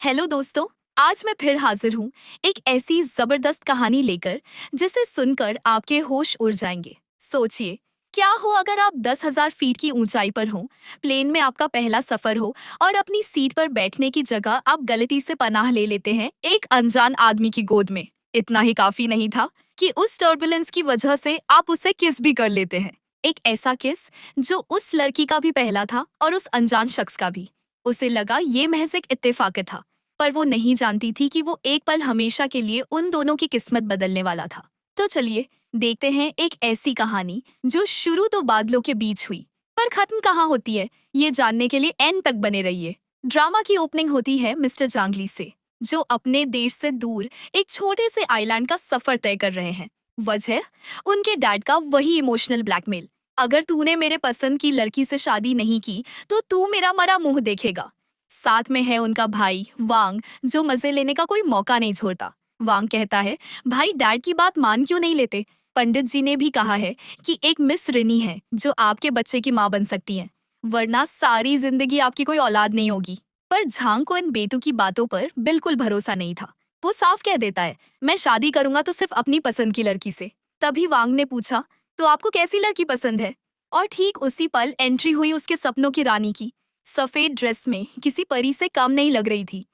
Hello दोस्तों। आज मैं फिर हाजिर हूँ एक ऐसी जबरदस्त कहानी लेकर जिसे सुनकर आपके होश उड़ जाएंगे। सोचिए, क्या हो अगर आप 10,000 फीट की ऊंचाई पर हो, प्लेन में आपका पहला सफर हो और अपनी सीट पर बैठने की जगह आप गलती से पनाह ले लेते हैं एक अनजान आदमी की गोद में। इतना ही काफी नहीं था कि उस टर्बुलेंस की वजह से आप उसे किस भी कर लेते हैं। एक ऐसा किस जो उस लड़की का भी पहला था और उस अनजान शख्स का भी। उसे लगा ये महज एक इत्तेफाक था, पर वो नहीं जानती थी कि वो एक पल हमेशा के लिए उन दोनों की किस्मत बदलने वाला था। तो चलिए देखते हैं एक ऐसी कहानी जो शुरू तो बादलों के बीच हुई, पर खत्म कहाँ होती है, ये जानने के लिए एंड तक बने रहिए। ड्रामा की ओपनिंग होती है मिस्टर जांगली से, जो अपने देश से दूर एक छोटे से आइलैंड का सफर तय कर रहे हैं। वजह, उनके डैड का वही इमोशनल ब्लैकमेल। अगर तूने मेरे पसंद की लड़की से शादी नहीं की तो तू मेरा मरा मुंह देखेगा। साथ में है उनका भाई वांग, जो मजे लेने का कोई मौका नहीं छोड़ता। वांग कहता है, भाई डैड की बात मान क्यों नहीं लेते? पंडित जी ने भी कहा है कि एक मिस रिनी है जो आपके बच्चे की माँ बन सकती है, वरना सारी जिंदगी आपकी कोई औलाद नहीं होगी। पर झांग को इन बेतु की बातों पर बिल्कुल भरोसा नहीं था। वो साफ कह देता है, मैं शादी करूंगा तो सिर्फ अपनी पसंद की लड़की से। तभी वांग ने पूछा, तो आपको कैसी लड़की पसंद है? और ठीक उसी पल एंट्री हुई उसके सपनों की रानी की। सफेद ड्रेस में किसी परी से कम नहीं लग रही थी।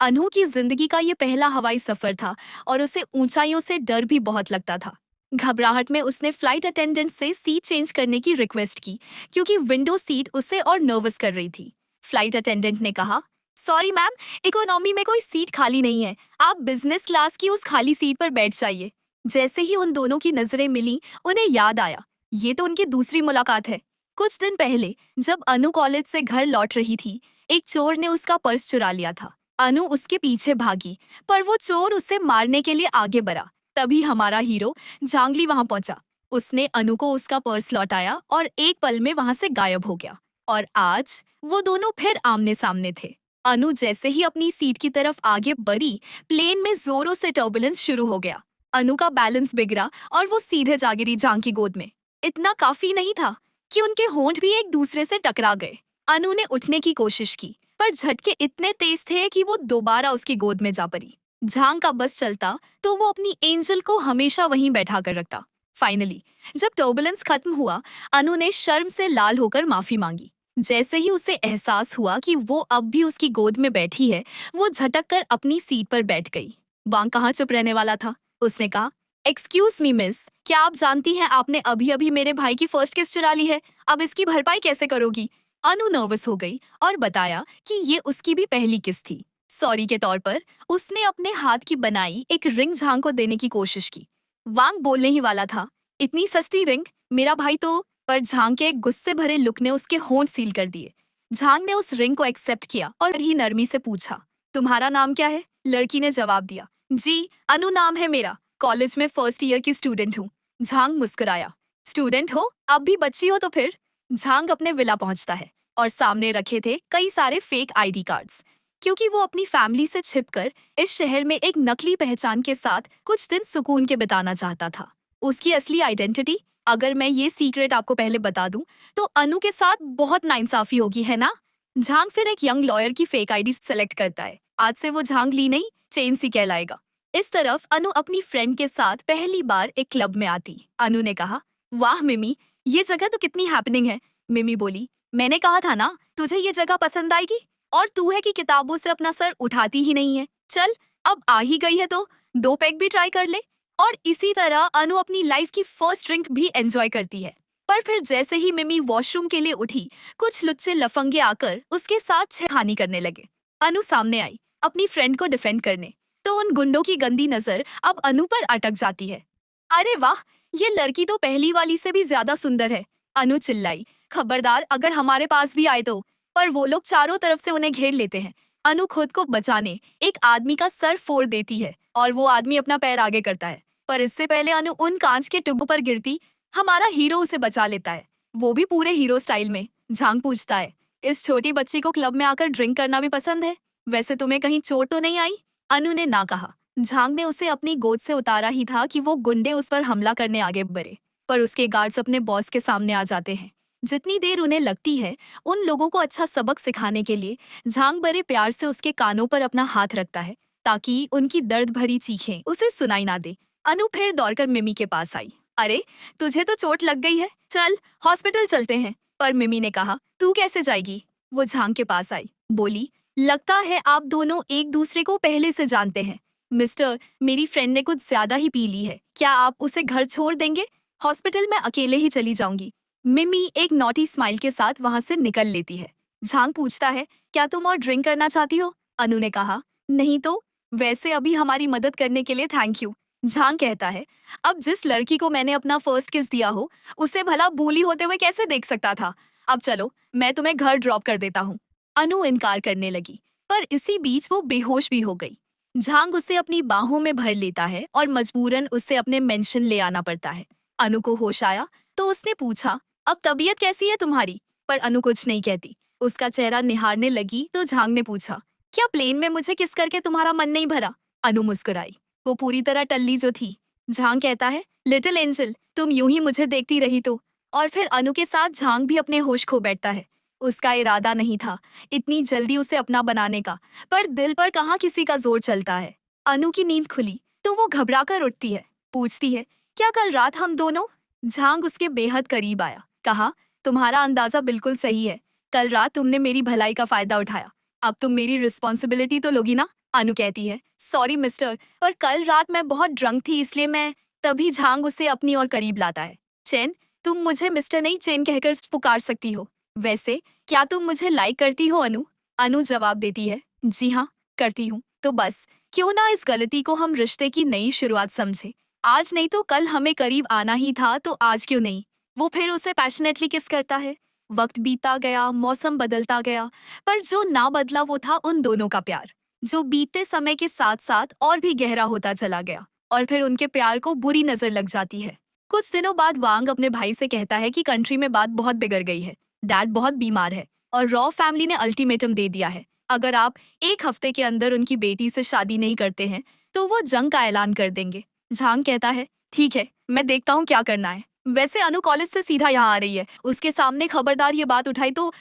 अनु की जिंदगी का ये पहला हवाई सफर था और उसे ऊंचाइयों से डर भी बहुत लगता था। घबराहट में उसने फ्लाइट अटेंडेंट से सीट चेंज करने की रिक्वेस्ट की, क्योंकि विंडो सीट उसे और नर्वस कर रही थी। फ्लाइट अटेंडेंट ने कहा, सॉरी मैम, इकोनॉमी में कोई सीट खाली नहीं है, आप बिजनेस क्लास की उस खाली सीट पर बैठ जाइए। जैसे ही उन दोनों की नजरें मिली, उन्हें याद आया, ये तो उनकी दूसरी मुलाकात है। कुछ दिन पहले जब अनु कॉलेज से घर लौट रही थी, एक चोर ने उसका पर्स चुरा लिया था। अनु उसके पीछे भागी, पर वो चोर उसे मारने के लिए आगे बढ़ा। तभी हमारा हीरो जांगली वहां पहुंचा। उसने अनु को उसका पर्स लौटाया और एक पल में वहां से गायब हो गया। और आज वो दोनों फिर आमने सामने थे। अनु जैसे ही अपनी सीट की तरफ आगे बढ़ी, प्लेन में जोरों से टर्बुलेंस शुरू हो गया। अनु का बैलेंस बिगड़ा और वो सीधे जा गिरी जांग की गोद में। इतना काफी नहीं था कि उनके होंठ भी एक दूसरे से टकरा गए। अनु ने उठने की कोशिश की, पर झटके इतने तेज थे कि वो दोबारा उसकी गोद में जा पड़ी। झांग का बस चलता तो वो अपनी एंजल को हमेशा वहीं बैठा कर रखता। फाइनली जब टर्बुलेंस खत्म हुआ, अनु ने शर्म से लाल होकर माफी मांगी। जैसे ही उसे एहसास हुआ कि वो अब भी उसकी गोद में बैठी है, वो झटक कर अपनी सीट पर बैठ गई। वांग कहाँ चुप रहने वाला था। उसने कहा, एक्सक्यूज मी मिस, क्या आप जानती हैं आपने अभी अभी मेरे भाई की फर्स्ट किस चुरा ली है? अब इसकी भरपाई कैसे करोगी? अनु नर्वस हो गई और बताया कि ये उसकी भी पहली किस थी। सॉरी के तौर पर उसने अपने हाथ की बनाई एक रिंग झांग को देने की कोशिश की। वांग बोलने ही वाला था, इतनी सस्ती रिंग, मेरा भाई तो। पर झांग के एक गुस्से भरे लुक ने उसके होंठ सील कर दिए। झांग ने उस रिंग को एक्सेप्ट किया और ही नरमी से पूछा, तुम्हारा नाम क्या है? लड़की ने जवाब दिया, जी अनु नाम है मेरा, कॉलेज में फर्स्ट ईयर की स्टूडेंट हूँ। झांग मुस्कुराया, स्टूडेंट हो, अब भी बच्ची हो तो फिर? झांग अपने विला पहुंचता है और सामने रखे थे कई सारे फेक आईडी कार्ड्स, क्योंकि वो अपनी फैमिली से छिपकर इस शहर में एक नकली पहचान के साथ कुछ दिन सुकून के बिताना चाहता था। उसकी असली आइडेंटिटी, अगर मैं ये सीक्रेट आपको पहले बता दूं तो अनु के साथ बहुत नाइंसाफी होगी, है ना? झांग फिर एक यंग लॉयर की फेक आईडी सेलेक्ट करता है। आज से वो झांग ली नहीं, चेन सी कहलाएगा। इस तरफ अनु अपनी फ्रेंड के साथ पहली बार एक क्लब में आती। अनु ने कहा, वाह मिमी, ये जगह तो कितनी हैपनिंग है। मिमी बोली, मैंने कहा था ना तुझे ये जगह पसंद आएगी, और तू है कि किताबों से अपना सर उठाती ही नहीं है। चल, अब आ ही गई है तो 2 पैग भी ट्राई कर ले। और इसी तरह अनु अपनी लाइफ की फर्स्ट ड्रिंक भी एंजॉय करती है। पर फिर जैसे ही मिमी वॉशरूम के लिए उठी, कुछ लुच्चे लफंगे आकर उसके साथ छेड़खानी करने लगे। अनु सामने आई अपनी फ्रेंड को डिफेंड करने, तो उन गुंडों की गंदी नजर अब अनु पर अटक जाती है। अरे वाह, ये लड़की तो पहली वाली से भी ज्यादा सुंदर है। अनु चिल्लाई, खबरदार अगर हमारे पास भी आए तो। पर वो लोग चारों तरफ से उन्हें घेर लेते हैं। अनु खुद को बचाने एक आदमी का सर फोड़ देती है और वो आदमी अपना पैर आगे करता है, पर इससे पहले अनु उन कांच के टुकड़ों पर गिरती, हमारा हीरो उसे बचा लेता है, वो भी पूरे हीरो स्टाइल में। झांग पूछता है, इस छोटी बच्ची को क्लब में आकर ड्रिंक करना भी पसंद है? वैसे तुम्हें कहीं चोट तो नहीं आई? अनु ने ना कहा। झांग ने उसे अपनी गोद से उतारा ही था कि वो गुंडे उस पर हमला करने आगे बढ़े, पर उसके गार्ड्स अपने बॉस के सामने आ जाते हैं। जितनी देर उन्हें लगती है उन लोगों को अच्छा सबक सिखाने के लिए, झांग बड़े प्यार से उसके कानों पर अपना हाथ रखता है ताकि उनकी दर्द भरी चीखें उसे सुनाई ना दे। अनु फिर दौड़कर मिमी के पास आई। अरे, तुझे तो चोट लग गई है, चल हॉस्पिटल चलते हैं। पर मिमी ने कहा, तू कैसे जाएगी? वो झांग के पास आई, बोली, लगता है आप दोनों एक दूसरे को पहले से जानते हैं। मिस्टर, मेरी फ्रेंड ने कुछ ज्यादा ही पी ली है, क्या आप उसे घर छोड़ देंगे? हॉस्पिटल में अकेले ही चली जाऊंगी। मिमी एक नॉटी स्माइल के साथ वहां से निकल लेती है। झांग पूछता है, क्या तुम और ड्रिंक करना चाहती हो? अनु ने कहा, नहीं तो। वैसे अभी हमारी मदद करने के लिए थैंक यू। झांग कहता है, अब जिस लड़की को मैंने अपना फर्स्ट किस दिया हो उसे भला बूली होते हुए कैसे देख सकता था? अब चलो, मैं तुम्हें घर ड्रॉप कर देता हूँ। अनु इनकार करने लगी, पर इसी बीच वो बेहोश भी हो गई। झांग उसे अपनी बाहों में भर लेता है और मजबूरन उसे अपने मेंशन ले आना पड़ता है। अनु को होश आया तो उसने पूछा, अब तबीयत कैसी है तुम्हारी? पर अनु कुछ नहीं कहती। उसका चेहरा निहारने लगी तो झांग ने पूछा, क्या प्लेन में मुझे किस करके तुम्हारा मन नहीं भरा? अनु मुस्कुराई, वो पूरी तरह टल्ली जो थी। झांग कहता है, लिटिल एंजल, तुम यूं ही मुझे देखती रही तो। और फिर अनु के साथ झांग भी अपने होश खो बैठता है। उसका इरादा नहीं था इतनी जल्दी उसे अपना बनाने का, पर दिल पर कहाँ किसी का जोर चलता है। अनु की नींद खुली तो वो घबरा कर उठती है, पूछती है, क्या कल रात हम दोनों? झांग उसके बेहद करीब आया, कहा, तुम्हारा अंदाजा बिल्कुल सही है। कल रात तुमने मेरी भलाई का फायदा उठाया, अब तुम मेरी रिस्पॉन्सिबिलिटी तो लोगी ना? अनु कहती है, सॉरी मिस्टर, पर कल रात मैं बहुत ड्रंक थी इसलिए मैं। तभी झांग उसे अपनी ओर करीब लाता है। चैन, तुम मुझे मिस्टर नहीं चैन कहकर पुकार सकती हो। वैसे क्या तुम मुझे लाइक करती हो अनु? अनु जवाब देती है, जी हाँ, करती हूँ। तो बस क्यों ना इस गलती को हम रिश्ते की नई शुरुआत समझे। आज नहीं तो कल हमें करीब आना ही था, तो आज क्यों नहीं? वो फिर उसे पैशनेटली किस करता है। वक्त बीतता गया, मौसम बदलता गया, पर जो ना बदला वो था उन दोनों का प्यार, जो बीतते समय के साथ साथ और भी गहरा होता चला गया। और फिर उनके प्यार को बुरी नजर लग जाती है। कुछ दिनों बाद वांग अपने भाई से कहता है कि कंट्री में बात बहुत बिगड़ गई है, डैड बहुत बीमार है और रॉ फैमिली ने अल्टीमेटम दे दिया है, अगर आप एक हफ्ते के अंदर उनकी बेटी से शादी नहीं करते हैं तो वो जंग का ऐलान कर देंगे। झांग कहता है, ठीक है, मैं देखता हूँ क्या करना है। वैसे अनु कॉलेज से सीधा यहाँ आ रही है, उसके सामने खबरदार ये बात उठाई तो।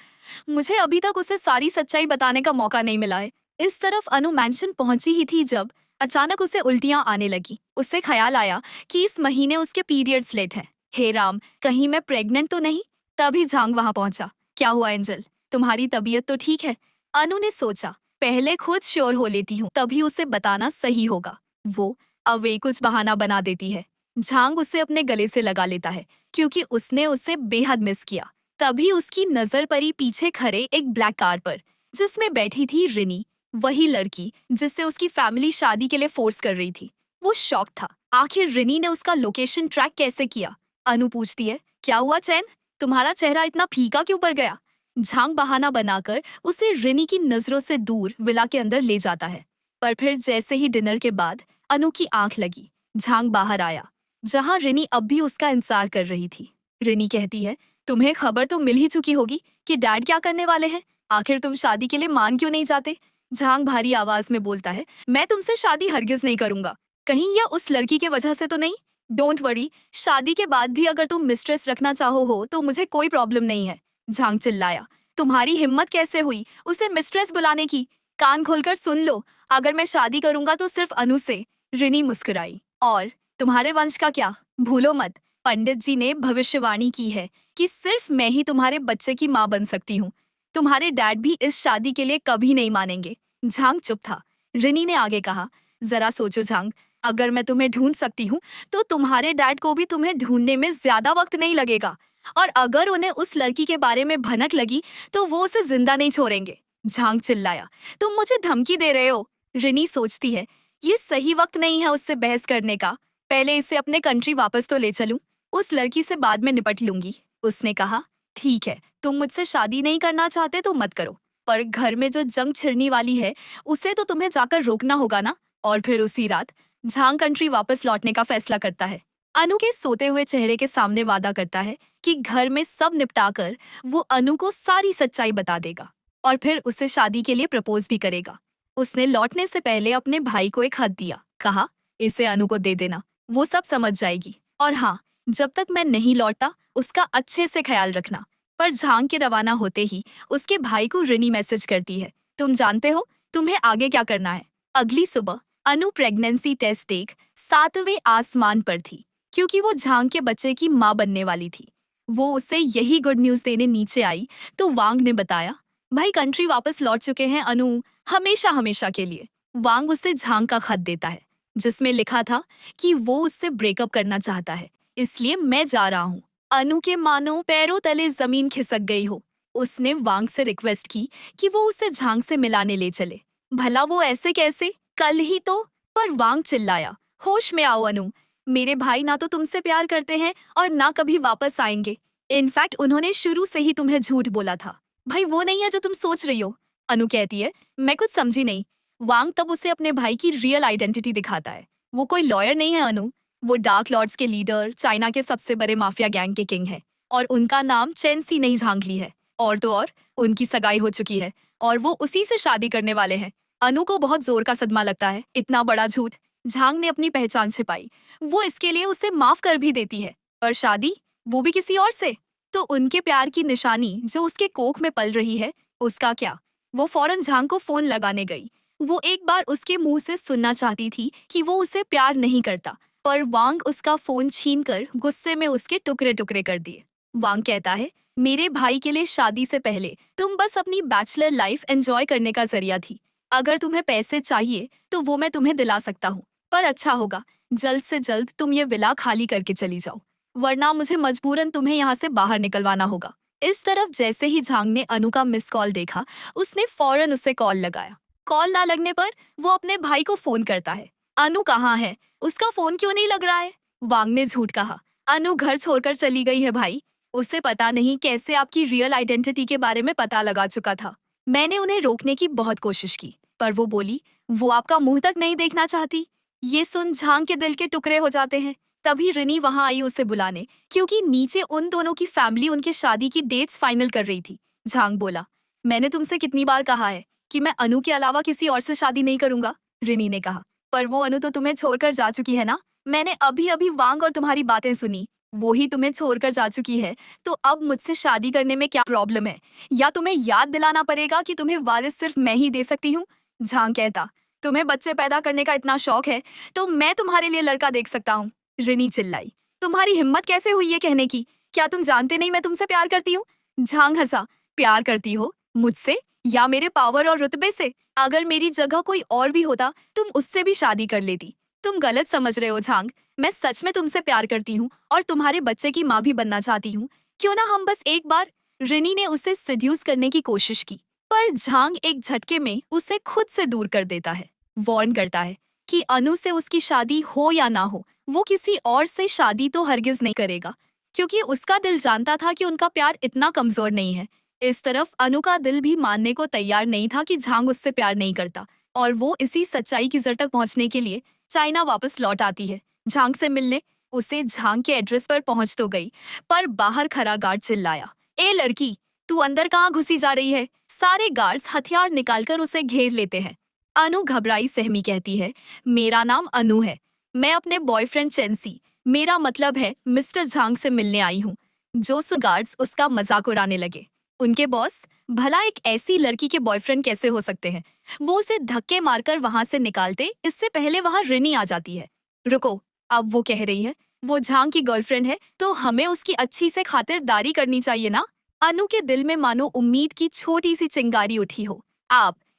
मुझे अभी तक उसे सारी सच्चाई बताने का मौका नहीं मिला है। इस तरफ अनु मैंशन पहुंची ही थी जब अचानक उसे उल्टियां आने लगी। उससे ख्याल आया कि इस महीने उसके पीरियड्स लेट हैं। हे राम, कहीं मैं प्रेग्नेंट तो नहीं? तभी झांग वहां पहुंचा। क्या हुआ एंजल, तुम्हारी तबीयत तो ठीक है? अनु ने सोचा, पहले खुद श्योर हो लेती हूँ, तभी उसे बताना सही होगा। वो अब वे कुछ बहाना बना देती है। झांग उसे अपने गले से लगा लेता है क्योंकि उसने उसे बेहद मिस किया। तभी उसकी नजर पड़ी पीछे खड़े एक ब्लैक कार पर, जिसमें बैठी थी रिनी, वही लड़की जिससे उसकी फैमिली शादी के लिए फोर्स कर रही थी। वो शॉक था, आखिर रिनी ने उसका लोकेशन ट्रैक कैसे किया? अनु पूछती है, क्या हुआ चैन, तुम्हारा चेहरा इतना फीका क्यों पड़ गया? झांग बहाना बनाकर उसे रिनी की नजरों से दूर विला के अंदर ले जाता है। पर फिर जैसे ही डिनर के बाद अनु की आंख लगी, झांग बाहर आया जहां रिनी अब भी उसका इंतजार कर रही थी। रिनी कहती है, तुम्हें खबर तो मिल ही चुकी होगी कि डैड क्या करने वाले हैं, आखिर तुम शादी के लिए मान क्यों नहीं जाते? झांग भारी आवाज में बोलता है, मैं तुमसे शादी हरगिज नहीं करूंगा, कहीं यह उस लड़की के वजह से तो नहीं? डोंट वरी, शादी के बाद भी अगर तुम मिस्ट्रेस रखना चाहो हो तो मुझे कोई प्रॉब्लम नहीं है। झांग चिल्लाया, तुम्हारी हिम्मत कैसे हुई उसे मिस्ट्रेस बुलाने की? कान खोलकर सुन लो, अगर मैं शादी करूंगा तो सिर्फ अनु से। रिनी मुस्कुराई, और तुम्हारे वंश का क्या? भूलो मत, पंडित जी ने भविष्यवाणी की है कि सिर्फ मैं ही तुम्हारे बच्चे की माँ बन सकती हूँ। तुम्हारे डैड भी इस शादी के लिए कभी नहीं मानेंगे। झांग चुप था। रिनी ने आगे कहा, जरा सोचो झांग, अगर मैं तुम्हें ढूंढ सकती हूँ तो तुम्हारे डैड को भी तुम्हें ढूंढने में ज्यादा वक्त नहीं लगेगा, और अगर उन्हें उस लड़की के बारे में भनक लगी तो वो उसे जिंदा नहीं छोड़ेंगे। झांग चिल्लाया, तुम मुझे धमकी दे रहे हो? रिनी सोचती है, ये सही वक्त नहीं है उससे बहस करने का, पहले इसे अपने कंट्री वापस तो ले चलूं, उस लड़की से बाद में निपट लूंगी। उसने कहा, ठीक है, तुम मुझसे शादी नहीं करना चाहते तो मत करो, पर घर में जो जंग छिड़ने वाली है उसे तो तुम्हें जाकर रोकना होगा ना। और फिर उसी रात झांग कंट्री वापस लौटने का फैसला करता है। अनु के सोते हुए चेहरे के सामने वादा करता है कि घर में सब निपटाकर वो अनु को सारी सच्चाई बता देगा और फिर उसे शादी के लिए प्रपोज भी करेगा। उसने लौटने से पहले अपने भाई को एक खत दिया, कहा, इसे अनु को दे देना, वो सब समझ जाएगी, और हाँ, जब तक मैं नहीं लौटता उसका अच्छे से ख्याल रखना। पर झांग के रवाना होते ही उसके भाई को रिनी मैसेज करती है, तुम जानते हो तुम्हें आगे क्या करना है। अगली सुबह अनु प्रेगनेंसी टेस्ट देख 7वें आसमान पर थी, क्योंकि वो झांग के बच्चे की माँ बनने वाली थी। वो उसे यही गुड न्यूज देने नीचे आई तो वांग ने बताया, भाई कंट्री वापस लौट चुके हैं अनु, हमेशा हमेशा के लिए। वांग उसे झांग का खत देता है जिसमें लिखा था कि वो उससे ब्रेकअप करना चाहता है, इसलिए मैं जा रहा हूँ। अनु के मानो पैरों तले जमीन खिसक गई हो। उसने वांग से रिक्वेस्ट की कि वो उसे झांग से मिलाने ले चले। भला वो ऐसे कैसे, कल ही तो। पर वांग चिल्लाया, होश में आओ अनु, मेरे भाई ना तो तुमसे प्यार करते हैं और ना कभी वापस आएंगे। इनफैक्ट उन्होंने शुरू से ही तुम्हें झूठ बोला था। भाई वो नहीं है जो तुम सोच रही हो। अनु कहती है, मैं कुछ समझी नहीं। वांग तब उसे अपने भाई की रियल आइडेंटिटी दिखाता है। वो कोई लॉयर नहीं है अनु, वो डार्क लॉर्ड्स के लीडर, चाइना के सबसे बड़े माफिया गैंग के किंग है। और उनका नाम चेन सी नहीं झांगली है। और तो और उनकी सगाई हो चुकी है और वो उसी से शादी करने वाले हैं। अनु को बहुत जोर का सदमा लगता है, इतना बड़ा झूठ। झांग ने अपनी पहचान छिपाई, वो इसके लिए उसे माफ कर भी देती है। पर शादी, वो भी किसी और से। तो उनके प्यार की निशानी जो उसके कोख में पल रही है, उसका क्या। वो फौरन झांग को फोन लगाने गई। वो एक बार उसके मुंह से सुनना चाहती थी कि वो उसे प्यार नहीं करता, पर वांग उसका फोन छीनकर गुस्से में उसके टुकड़े टुकड़े कर दिए। वांग कहता है, मेरे भाई के लिए शादी से पहले तुम बस अपनी बैचलर लाइफ एंजॉय करने का जरिया थी। अगर तुम्हें पैसे चाहिए तो वो मैं तुम्हें दिला सकता हूँ, पर अच्छा होगा जल्द से जल्द तुम ये विला खाली करके चली जाओ, वरना मुझे मजबूरन तुम्हें यहाँ से बाहर निकलवाना होगा। इस तरफ जैसे ही झांग ने अनु का मिस कॉल देखा, उसने फौरन उसे कॉल लगाया। कॉल ना लगने पर वो अपने भाई को फोन करता है, अनु कहाँ है, उसका फोन क्यों नहीं लग रहा है। वांग ने झूठ कहा, अनु घर छोड़कर चली गई है भाई, उसे पता नहीं कैसे आपकी रियल आइडेंटिटी के बारे में पता लगा चुका था। मैंने उन्हें रोकने की बहुत कोशिश की, पर वो बोली वो आपका मुंह तक नहीं देखना चाहती। ये सुन झांग के दिल के टुकड़े हो जाते हैं। तभी रिनी वहां आई उसे बुलाने, क्योंकि नीचे उन दोनों की फैमिली उनके शादी की डेट्स फाइनल कर रही थी। झांग बोला, मैंने तुमसे कितनी बार कहा है कि मैं अनु के अलावा किसी और से शादी नहीं करूंगा। रिनी ने कहा, पर वो अनु तो तुम्हें छोड़कर जा चुकी है ना। मैंने अभी अभी वांग और तुम्हारी बातें सुनी, वो ही तुम्हें छोड़कर जा चुकी है, तो अब मुझसे शादी करने में क्या प्रॉब्लम है। या तुम्हें याद दिलाना पड़ेगा कि तुम्हें वारिस सिर्फ मैं ही दे सकती हूँ। झांग कहता, तुम्हें बच्चे पैदा करने का इतना शौक है तो मैं तुम्हारे लिए लड़का देख सकता हूँ। रिनी चिल्लाई, तुम्हारी हिम्मत कैसे हुई है कहने की, क्या तुम जानते नहीं मैं तुमसे प्यार करती हूँ। झांग हंसा, प्यार करती हो मुझसे या मेरे पावर और रुतबे से। अगर मेरी जगह कोई और भी होता तुम उससे भी शादी कर लेती। तुम गलत समझ रहे हो झांग, मैं सच में तुमसे प्यार करती हूँ और तुम्हारे बच्चे की माँ भी बनना चाहती हूँ। क्यों ना हम बस एक बार। रिनी ने उसे सिड्यूस करने की कोशिश की, पर झांग एक झटके में उसे खुद से दूर कर देता है। वार्न करता है कि अनु से उसकी शादी हो या ना हो, वो किसी और से शादी तो हरगिज नहीं करेगा, क्योंकि उसका दिल जानता था कि उनका प्यार इतना कमजोर नहीं है। इस तरफ अनु का दिल भी मानने को तैयार नहीं था कि झांग उससे प्यार नहीं करता, और वो इसी सच्चाई की जड़ तक पहुंचने के लिए चाइना वापस लौट आती है झांग से मिलने। उसे झांग के एड्रेस पर पहुंच तो गई, पर बाहर खड़ा गार्ड चिल्लाया, ए लड़की, तू अंदर कहाँ घुसी जा रही है। सारे गार्ड्स हथियार निकालकर उसे घेर लेते हैं। अनु घबराई सहमी कहती है, मेरा नाम अनु है, मैं अपने बॉयफ्रेंड चेंसी, मेरा मतलब है मिस्टर झांग से मिलने आई हूँ। जो गार्ड्स उसका मजाक उड़ाने लगे। उनके बॉस, भला एक ऐसी लड़की के बॉयफ्रेंड कैसे हो सकते हैं। वो उसे धक्के मारकर वहां से निकालते इससे पहले वहां रिनी आ जाती है। रुको, अब वो कह रही है वो झांग की गर्लफ्रेंड है तो हमें उसकी अच्छी से खातिरदारी करनी चाहिए ना। अनु के दिल में मानो उम्मीद की छोटी सी चिंगारी उठी हो।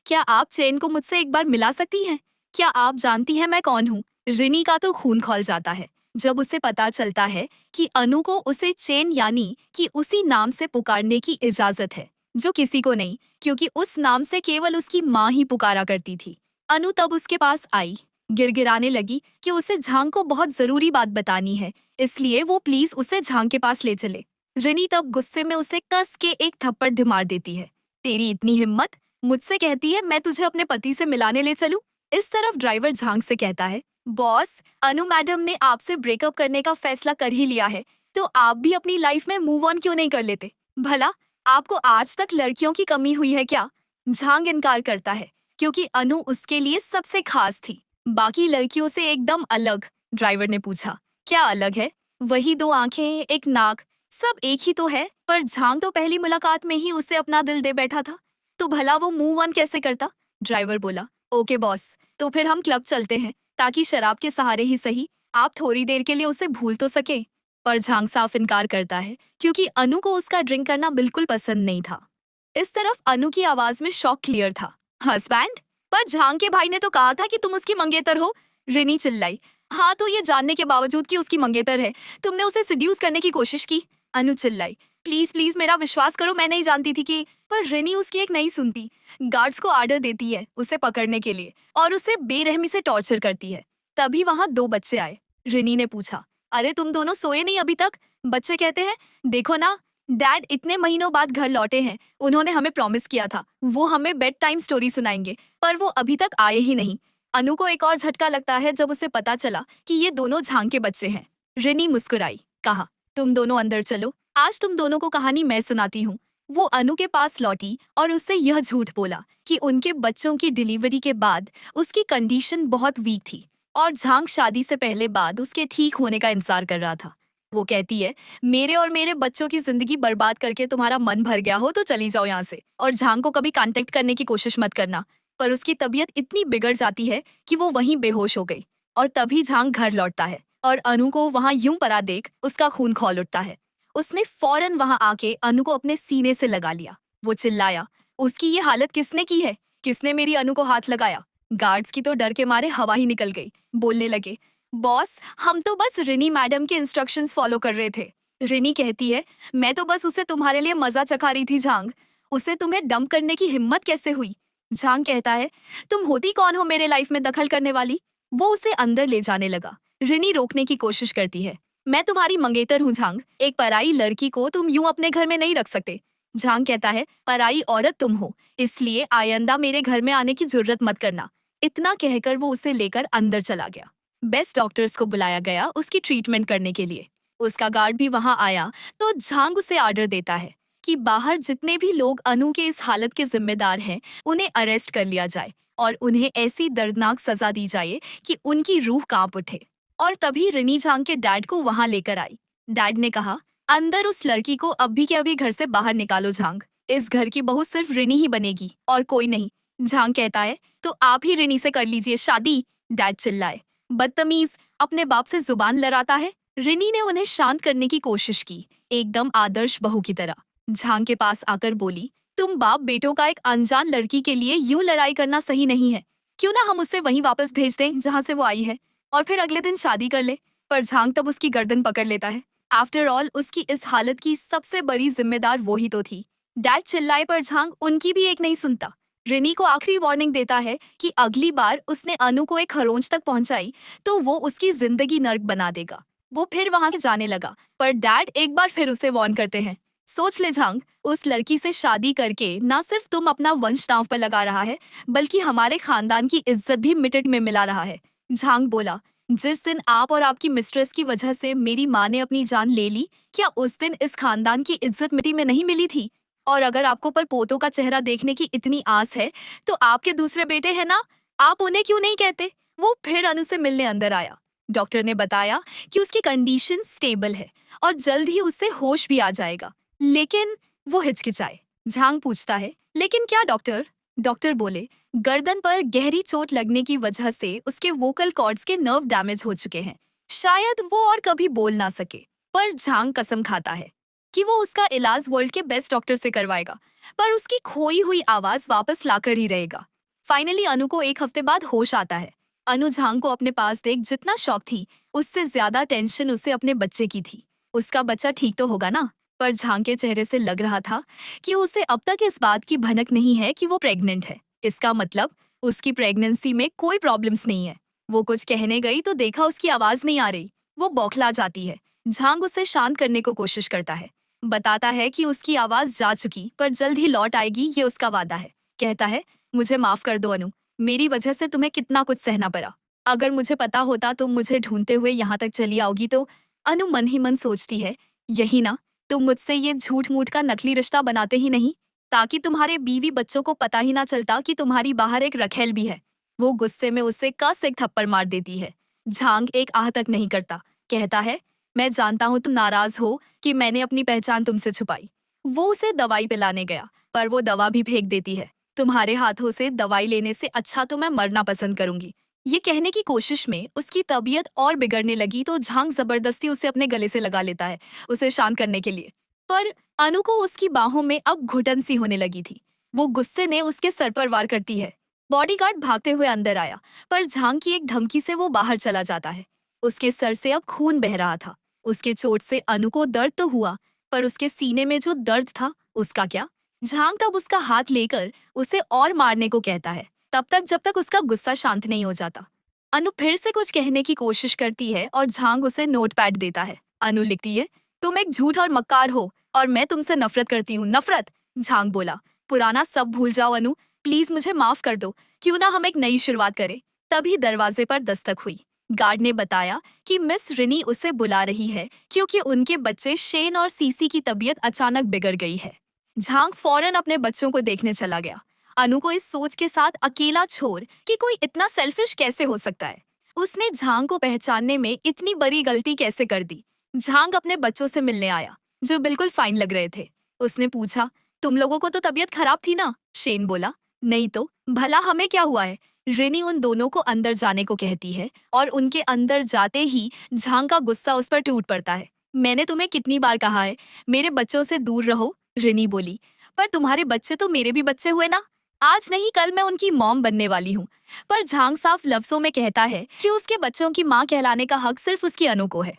क्या आप चेन को मुझसे एक बार मिला सकती हैं? क्या आप जानती हैं मैं कौन हूँ? रिनी का तो खून खौल जाता है जब उसे पता चलता है कि अनु को उसे चेन यानी कि उसी नाम से पुकारने की इजाजत है, जो किसी को नहीं, क्योंकि उस नाम से केवल उसकी माँ ही पुकारा करती थी। अनु तब उसके पास आई, गिड़गिड़ाने लगी कि उसे झांग को बहुत जरूरी बात बतानी है, इसलिए वो प्लीज उसे झांग के पास ले चले। रिनी तब गुस्से में उसे कस के एक थप्पड़ ढिमार देती है। तेरी इतनी हिम्मत, मुझसे कहती है मैं तुझे अपने पति से मिलाने ले चलूं। इस तरफ ड्राइवर झांग से कहता है, बॉस, अनु मैडम ने आपसे ब्रेकअप करने का फैसला कर ही लिया है, तो आप भी अपनी लाइफ में मूव ऑन क्यों नहीं कर लेते। भला आपको आज तक लड़कियों की कमी हुई है क्या? झांग इनकार करता है, क्योंकि अनु उसके लिए सबसे खास थी, बाकी लड़कियों से एकदम अलग। ड्राइवर ने पूछा, क्या अलग है? वही दो आंखें, एक नाक, सब एक ही तो है, पर झांग तो पहली मुलाकात में ही उसे अपना दिल दे बैठा था, तो भला वो मूव ऑन कैसे करता? ड्राइवर बोला, ओके बॉस, तो फिर हम क्लब चलते हैं, ताकि शराब के सहारे ही सही आप थोड़ी देर के लिए उसे भूल तो सके। पर झांग साफ इनकार करता है, क्योंकि अनु को उसका ड्रिंक करना बिल्कुल पसंद नहीं था। इस तरफ अनु की आवाज में शॉक क्लियर था। हस्बैंड? पर झांग के भाई ने तो कहा था कि तुम उसकी मंगेतर हो। रिनी चिल्लाई। हाँ, तो ये जानने के बावजूद कि उसकी मंगेतर है, तुमने उसे सिड्यूस करने की कोशिश की? अनु चिल्लाई। प्लीज प्लीज मेरा विश्वास करो, मैं नहीं जानती थी कि। पर रिनी उसकी एक नहीं सुनती। गार्ड्स को ऑर्डर देती है उसे पकड़ने के लिए और उसे बेरहमी से टॉर्चर करती है। तभी वहां दो बच्चे आए। रिनी ने पूछा, अरे तुम दोनों सोए नहीं अभी तक? बच्चे कहते हैं, देखो ना, डैड इतने महीनों बाद घर लौटे हैं, उन्होंने हमें प्रॉमिस किया था वो हमें बेड टाइम स्टोरी सुनाएंगे, पर वो अभी तक आए ही नहीं। अनु को एक और झटका लगता है जब उसे पता चला कि ये दोनों झांग के बच्चे हैं। रिनी मुस्कुराई, कहा, तुम दोनों अंदर चलो, आज तुम दोनों को कहानी मैं सुनाती हूँ। वो अनु के पास लौटी और उससे यह झूठ बोला कि उनके बच्चों की डिलीवरी के बाद उसकी कंडीशन बहुत वीक थी और झांग शादी से पहले बाद उसके ठीक होने का इंतजार कर रहा था। वो कहती है, मेरे और मेरे बच्चों की जिंदगी बर्बाद करके तुम्हारा मन भर गया हो तो चली जाओ यहाँ से, और झांग को कभी कांटेक्ट करने की कोशिश मत करना। पर उसकी तबीयत इतनी बिगड़ जाती है कि वो वहीं बेहोश हो गई। और तभी झांग घर लौटता है और अनु को वहां यूं पड़ा देख उसका खून खौल उठता है। उसने फौरन वहां आके अनु को अपने सीने से लगा लिया। वो चिल्लाया, उसकी ये हालत किसने की है? किसने मेरी अनु को हाथ लगाया? गार्ड्स की तो डर के मारे हवा ही निकल गई। बोलने लगे, बॉस, हम तो बस रिनी मैडम के इंस्ट्रक्शंस फॉलो कर रहे थे। रिनी कहती है, मैं तो बस उसे तुम्हारे लिए मजा चखा रही थी झांग, उसे तुम्हें डंप करने की हिम्मत कैसे हुई? झांग कहता है, तुम होती कौन हो मेरे लाइफ में दखल करने वाली? वो उसे अंदर ले जाने लगा। रिनी रोकने की कोशिश करती है, मैं तुम्हारी मंगेतर हूँ झांग, एक पराई लड़की को तुम यूं अपने घर में नहीं रख सकते। झांग कहता है, पराई औरत तुम हो, इसलिए आइंदा मेरे घर में आने की जरूरत मत करना। इतना कहकर वो उसे लेकर अंदर चला गया। बेस्ट डॉक्टर्स को बुलाया गया उसकी ट्रीटमेंट करने के लिए। उसका गार्ड भी वहां आया तो झांग उसे ऑर्डर देता है कि बाहर जितने भी लोग अनु के इस हालत के जिम्मेदार हैं उन्हें अरेस्ट कर लिया जाए और उन्हें ऐसी दर्दनाक सजा दी जाए कि उनकी रूह कांप उठे। और तभी रिनी झांग के डैड को वहां लेकर आई। डैड ने कहा, अंदर उस लड़की को अभी के अभी घर से बाहर निकालो झांग, इस घर की बहू सिर्फ रिनी ही बनेगी और कोई नहीं। झांग कहता है, तो आप ही रिनी से कर लीजिए शादी। डैड चिल्लाए, बदतमीज, अपने बाप से जुबान लड़ाता है। रिनी ने उन्हें शांत करने की कोशिश की, एकदम आदर्श बहू की तरह। झांग के पास आकर बोली, तुम बाप बेटों का एक अनजान लड़की के लिए यूं लड़ाई करना सही नहीं है। क्यों ना हम उसे वहीं वापस भेज दें जहां से वो आई है, और फिर अगले दिन शादी कर ले। पर झांग तब उसकी गर्दन पकड़ लेता है। आफ्टर ऑल उसकी इस हालत की सबसे बड़ी जिम्मेदार वो ही तो थी। डैड चिल्लाए पर झांग उनकी भी एक नहीं सुनता। रिनी को आखिरी वार्निंग देता है कि अगली बार उसने अनु को एक खरोंच तक पहुंचाई तो वो उसकी जिंदगी नर्क बना देगा। वो फिर वहां से जाने लगा, पर डैड एक बार फिर उसे वार्न करते हैं, सोच ले झांग, उस लड़की से शादी करके ना सिर्फ तुम अपना वंश दांव पर लगा रहा है, बल्कि हमारे खानदान की इज्जत भी मिनट में मिला रहा है। झांग बोला, जिस दिन आप और आपकी मिस्ट्रेस की वजह से मेरी माँ ने अपनी जान ले ली, क्या उस दिन इस खानदान की इज्जत मिट्टी में नहीं मिली थी? और अगर आपको पर पोतों का चेहरा देखने की इतनी आस है, तो आपके दूसरे बेटे हैं ना, आप उन्हें क्यों नहीं कहते? वो फिर अनु से मिलने अंदर आया। डॉक्टर ने बताया कि उसकी कंडीशन स्टेबल है और जल्द ही उससे होश भी आ जाएगा। लेकिन वो हिचकिचाए। झांग पूछता है, लेकिन क्या डॉक्टर? डॉक्टर बोले, गर्दन पर गहरी चोट लगने की वजह से उसके वोकल कॉर्ड्स के नर्व डैमेज हो चुके हैं, शायद वो और कभी बोल ना सके। पर झांग कसम खाता है कि वो उसका इलाज वर्ल्ड के बेस्ट डॉक्टर से करवाएगा, पर उसकी खोई हुई आवाज वापस लाकर ही रहेगा। फाइनली अनु को एक हफ्ते बाद होश आता है। अनु झांग को अपने पास देख जितना शौक थी, उससे ज्यादा टेंशन उसे अपने बच्चे की थी। उसका बच्चा ठीक तो होगा ना? पर झांग के चेहरे से लग रहा था कि उसे अब तक इस बात की भनक नहीं है कि वो प्रेग्नेंट है। इसका मतलब उसकी प्रेगनेंसी में कोई प्रॉब्लम्स नहीं है। वो कुछ कहने गई तो देखा उसकी आवाज नहीं आ रही। वो बौखला जाती है। झांग उसे शांत करने को कोशिश करता है, बताता है कि उसकी आवाज जा चुकी पर जल्द ही लौट आएगी, ये उसका वादा है। कहता है, मुझे माफ कर दो अनु, मेरी वजह से तुम्हें कितना कुछ सहना पड़ा। अगर मुझे पता होता तुम मुझे ढूंढते हुए यहाँ तक चली आओगी तो। अनु मन ही मन सोचती है, यही ना, तुम मुझसे ये झूठ मूठ का नकली रिश्ता बनाते ही नहीं, ताकि तुम्हारे बीवी बच्चों को पता ही ना चलता कि तुम्हारी बाहर एक रखेल भी है। वो गुस्से में उसे कस एक थप्पड़ मार देती है। झांग एक आह तक नहीं करता, कहता है, मैं जानता हूँ तुम नाराज हो कि मैंने अपनी पहचान तुमसे छुपाई। वो उसे दवाई पिलाने गया, पर वो दवा भी फेंक देती है। तुम्हारे हाथों से दवाई लेने से अच्छा तो मैं मरना पसंद करूंगी। ये कहने की कोशिश में उसकी तबीयत और बिगड़ने लगी तो झांग जबरदस्ती उसे अपने गले से लगा लेता है, उसे शांत करने के लिए। पर अनु को उसकी बाहों में अब घुटन सी होने लगी थी। वो गुस्से ने उसके सर पर वार करती है। बॉडीगार्ड भागते हुए अंदर आया, पर झांग की एक धमकी से वो बाहर चला जाता है। उसके सर से अब खून बह रहा था। उसके चोट से अनु को दर्द तो हुआ, पर उसके सीने में जो दर्द था उसका क्या। झांग तब उसका हाथ लेकर उसे और मारने को कहता है, तब तक जब तक उसका गुस्सा शांत नहीं हो जाता। अनु फिर से कुछ कहने की कोशिश करती है और झांग उसे नोटपैड देता है। अनु लिखती है, तुम एक झूठ और मक्कार हो और मैं तुमसे नफरत करती हूँ, नफरत। झांग बोला, पुराना सब भूल जाओ अनु, प्लीज मुझे माफ कर दो, क्यों ना हम एक नई शुरुआत करें। तभी दरवाजे पर दस्तक हुई। गार्ड ने बताया कि मिस रिनी उसे बुला रही है क्योंकि उनके बच्चे शेन और सीसी की तबीयत अचानक बिगड़ गई है। झांग फौरन अपने बच्चों को देखने चला गया, अनु को इस सोच के साथ अकेला छोड़ कि कोई इतना सेल्फिश कैसे हो सकता है। उसने झांग को पहचानने में इतनी बड़ी गलती कैसे कर दी। झांग अपने बच्चों से मिलने आया, जो बिल्कुल फाइन लग रहे थे। उसने पूछा, तुम लोगों को तो तबीयत खराब थी ना? शेन बोला, नहीं तो भला हमें क्या हुआ है। रिनी उन दोनों को अंदर जाने को कहती है और उनके अंदर जाते ही झांग का गुस्सा उस पर टूट पड़ता है। मैंने तुम्हें कितनी बार कहा है मेरे बच्चों से दूर रहो, रिनी बोली। पर तुम्हारे बच्चे तो मेरे भी बच्चे हुए ना, आज नहीं कल मैं उनकी मॉम बनने वाली हूँ। पर झांग साफ लफ्जों में कहता है कि उसके बच्चों की माँ कहलाने का हक सिर्फ उसकी अनु को है।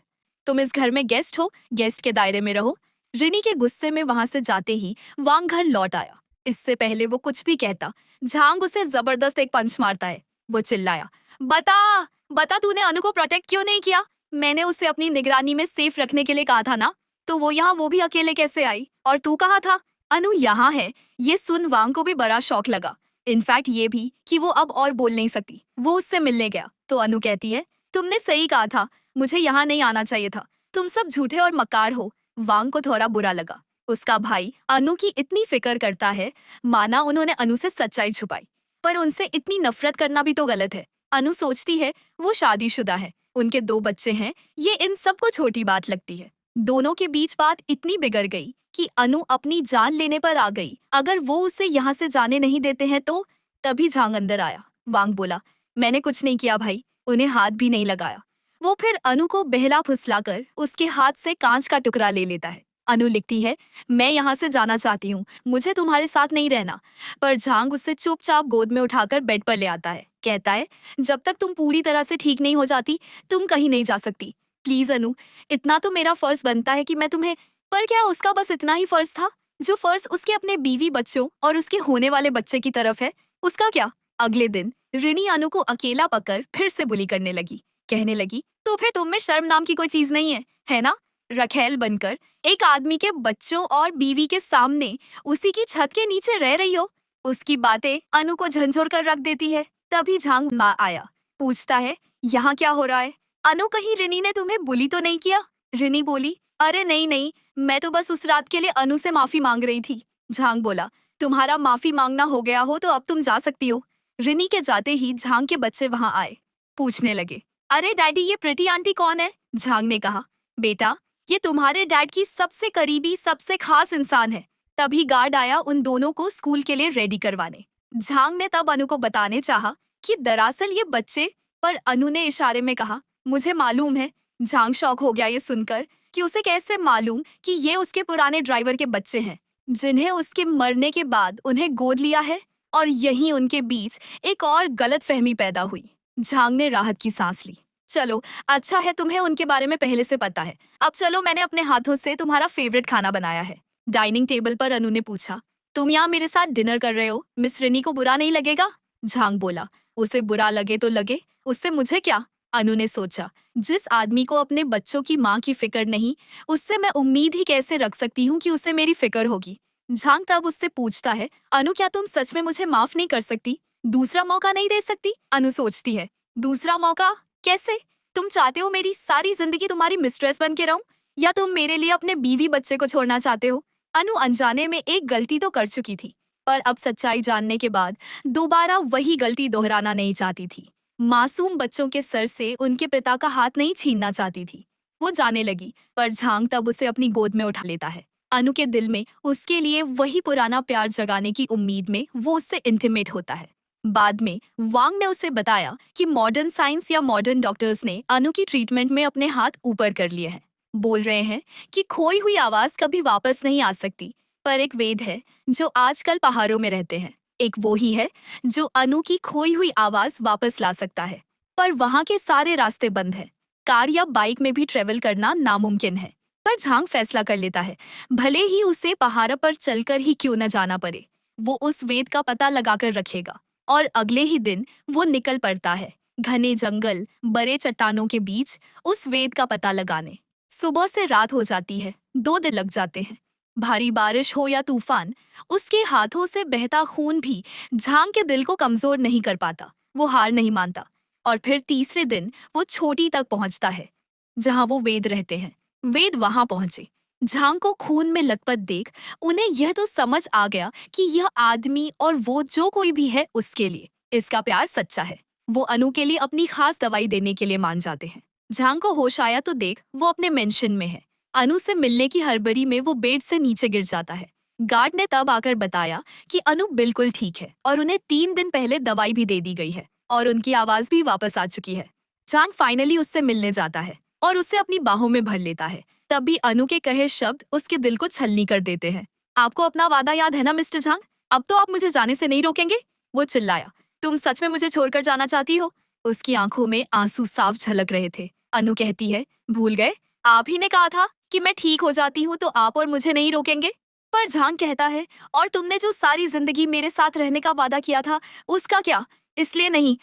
तुम इस घर में गेस्ट हो, गेस्ट के दायरे में रहो। रिनी के गुस्से में वहां से जाते ही वांग घर लौट आया। इससे पहले वो कुछ भी कहता, झांग उसे जबरदस्त एक पंच मारता है। वो चिल्लाया, बता बता तूने अनु को प्रोटेक्ट क्यों नहीं किया? मैंने उसे अपनी निगरानी में सेफ रखने के लिए कहा था ना, तो वो यहाँ वो भी अकेले कैसे आई? और तू कहाँ था? अनु यहाँ है। ये सुन वांग को भी बड़ा शौक लगा, इनफैक्ट ये भी कि वो अब और बोल नहीं सकती। वो उससे मिलने गया तो अनु कहती है, तुमने सही कहा था, मुझे यहाँ नहीं आना चाहिए था, तुम सब झूठे और मक्कार हो। वांग को थोड़ा बुरा लगा, उसका भाई अनु की इतनी फिक्र करता है, माना उन्होंने अनु से सच्चाई छुपाई। पर उनसे इतनी नफरत करना भी तो गलत है। अनु सोचती है वो शादीशुदा है, उनके 2 बच्चे हैं, ये इन सबको छोटी बात लगती है। दोनों के बीच बात इतनी बिगड़ गई कि अनु अपनी जान लेने पर आ गई। अगर वो उसे यहाँ से जाने नहीं देते हैं तो। तभी झांग अंदर आया। वांग बोला, मैंने कुछ नहीं किया भाई, उन्हें हाथ भी नहीं लगाया। वो फिर अनु को बहला फुसलाकर उसके हाथ से कांच का टुकड़ा ले लेता है। अनु लिखती है, मैं यहाँ से जाना चाहती हूँ, मुझे तुम्हारे साथ नहीं रहना। पर झांग उससे चुपचाप गोद में उठाकर बेड पर ले आता है। कहता है, जब तक तुम पूरी तरह से ठीक नहीं हो जाती तुम कहीं नहीं जा सकती। प्लीज अनु, इतना तो मेरा फर्ज बनता है कि मैं तुम्हें। पर क्या उसका बस इतना ही फर्ज था जो फर्ज उसके अपने बीवी बच्चों और उसके होने वाले बच्चे की तरफ है? उसका क्या? अगले दिन रिनी अनु को अकेला पकड़ फिर से बुली करने लगी। कहने लगी, तो फिर तुम में शर्म नाम की कोई चीज नहीं है ना? रखेल बनकर एक आदमी के बच्चों और बीवी के सामने उसी की छत के नीचे रह रही हो। उसकी बातें अनु को झंझोर कर रख देती है। तभी झांग माँ आया, पूछता है, यहाँ क्या हो रहा है? अनु, कहीं रिनी ने तुम्हें बुली तो नहीं किया? रिनी बोली, अरे नहीं नहीं, मैं तो बस उस रात के लिए अनु से माफी मांग रही थी। झांग बोला, तुम्हारा माफी मांगना हो गया हो तो अब तुम जा सकती हो। रिनी के जाते ही झांग के बच्चे वहां आए, पूछने लगे, अरे डैडी ये प्रिटी आंटी कौन है? झांग ने कहा, बेटा ये तुम्हारे डैड की सबसे करीबी सबसे खास इंसान है। तभी गार्ड आया उन दोनों को स्कूल के लिए रेडी करवाने। झांग ने तब अनु को बताने चाहा कि दरअसल ये बच्चे, पर अनु ने इशारे में कहा, मुझे मालूम है। झांग शॉक हो गया ये सुनकर कि उसे कैसे मालूम कि ये उसके पुराने ड्राइवर के बच्चे हैं, जिन्हें उसके मरने के बाद उन्हें गोद लिया है। और यहीं उनके बीच एक और गलत फहमी पैदा हुई। झांग ने राहत की सांस ली। चलो, अच्छा है तुम्हें उनके बारे में पहले से पता है। अब चलो, मैंने अपने हाथों से तुम्हारा फेवरेट खाना बनाया है। डाइनिंग टेबल पर अनु ने पूछा, तुम यहाँ मेरे साथ डिनर कर रहे हो, मिस रिनी को बुरा नहीं लगेगा? झांग बोला, उसे बुरा लगे तो लगे, उससे मुझे क्या? अनु ने सोचा, जिस आदमी को अपने बच्चों की माँ की फिक्र नहीं, उससे मैं उम्मीद ही कैसे रख सकती हूँ कि उसे मेरी फिक्र होगी। झांग तब उससे पूछता है, अनु क्या तुम सच में मुझे माफ नहीं कर सकती? दूसरा मौका नहीं दे सकती? अनु सोचती है, दूसरा मौका कैसे? तुम चाहते हो मेरी सारी जिंदगी तुम्हारी मिस्ट्रेस बन के रहूं, या तुम मेरे लिए अपने बीवी बच्चे को छोड़ना चाहते हो? अनु अनजाने में एक गलती तो कर चुकी थी, पर अब सच्चाई जानने के बाद दोबारा वही गलती दोहराना नहीं चाहती थी। मासूम बच्चों के सर से उनके पिता का हाथ नहीं छीनना चाहती थी। वो जाने लगी, पर झांग तब उसे अपनी गोद में उठा लेता है। अनु के दिल में उसके लिए वही पुराना प्यार जगाने की उम्मीद में वो उससे इंटीमेट होता है। बाद में वांग ने उसे बताया कि मॉडर्न साइंस या मॉडर्न डॉक्टर्स ने अनु की ट्रीटमेंट में अपने हाथ ऊपर कर लिए हैं। बोल रहे हैं कि खोई हुई आवाज कभी वापस नहीं आ सकती, पर एक वेद है जो आजकल पहाड़ों में रहते हैं। एक वो ही है जो अनु की खोई हुई आवाज वापस ला सकता है, पर वहां के सारे रास्ते बंद हैं। कार या बाइक में भी ट्रेवल करना नामुमकिन है। पर झांग फैसला कर लेता है, भले ही उसे पहाड़ पर चलकर ही क्यों न जाना पड़े, वो उस वेद का पता लगाकर रखेगा। और अगले ही दिन वो निकल पड़ता है, घने जंगल, बड़े चट्टानों के बीच उस वेद का पता लगाने। सुबह से रात हो जाती है, 2 दिन लग जाते हैं। भारी बारिश हो या तूफान, उसके हाथों से बहता खून भी झांग के दिल को कमजोर नहीं कर पाता। वो हार नहीं मानता और फिर तीसरे दिन वो छोटी तक पहुंचता है जहां वो वेद रहते हैं। वेद वहां पहुंचे। झांग को खून में लथपथ देख उन्हें यह तो समझ आ गया कि यह आदमी और वो जो कोई भी है उसके लिए इसका प्यार सच्चा है। वो अनु के लिए अपनी खास दवाई देने के लिए मान जाते हैं। झांग को होश आया तो देख वो अपने मेंशन में है। अनु से मिलने की हड़बड़ी में वो बेड से नीचे गिर जाता है। गार्ड ने तब आकर बताया कि अनु बिल्कुल ठीक है और उन्हें 3 दिन पहले दवाई भी दे दी गई है और उनकी आवाज भी वापस आ चुकी है। झांग फाइनली उससे मिलने जाता है और उसे अपनी बाहों में भर लेता है। तभी अनु के कहे शब्द उसके दिल को छलनी कर देते हैं। आपको अपना वादा याद है ना मिस्टर झांग? अब तो आप मुझे जाने से नहीं रोकेंगे? वो चिल्लाया। तुम सच में मुझे छोड़कर जाना चाहती हो? उसकी आंखों में आंसू साफ झलक रहे थे। अनु कहती है, भूल गए? आप ही ने कहा था कि मैं ठीक हो जाती हूँ तो आप और मुझे नहीं रोकेंगे। पर झांग कहता है, और तुमने जो सारी जिंदगी मेरे साथ रहने का वादा किया था उसका क्या? इसलिए नहीं,